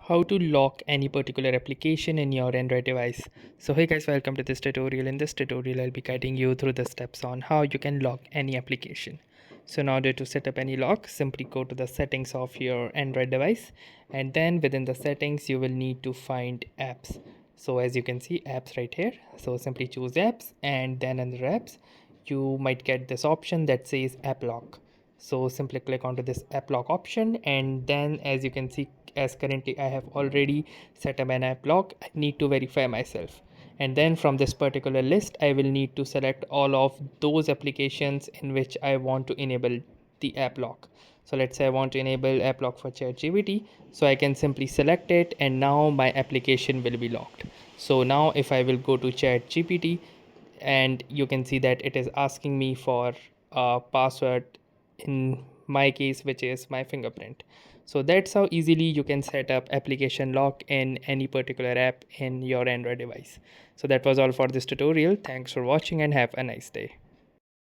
How to lock any particular application in your Android device. So hey guys, welcome to this tutorial. In this tutorial I'll be guiding you through the steps on how you can lock any application. So in order to set up any lock, simply go to the settings of your Android device, and then within the settings you will need to find apps. So as you can see, apps right here, so simply choose apps, and then under apps you might get this option that says app lock. So simply click onto this app lock option, and then as you can see, as currently I have already set up an app lock, I need to verify myself, and then from this particular list I will need to select all of those applications in which I want to enable the app lock. So let's say I want to enable app lock for ChatGPT, so I can simply select it, and now my application will be locked. So now if I will go to ChatGPT, and you can see that it is asking me for a password, in my case which is my fingerprint. So that's how easily you can set up application lock in any particular app in your Android device. So that was all for this tutorial. Thanks for watching and have a nice day.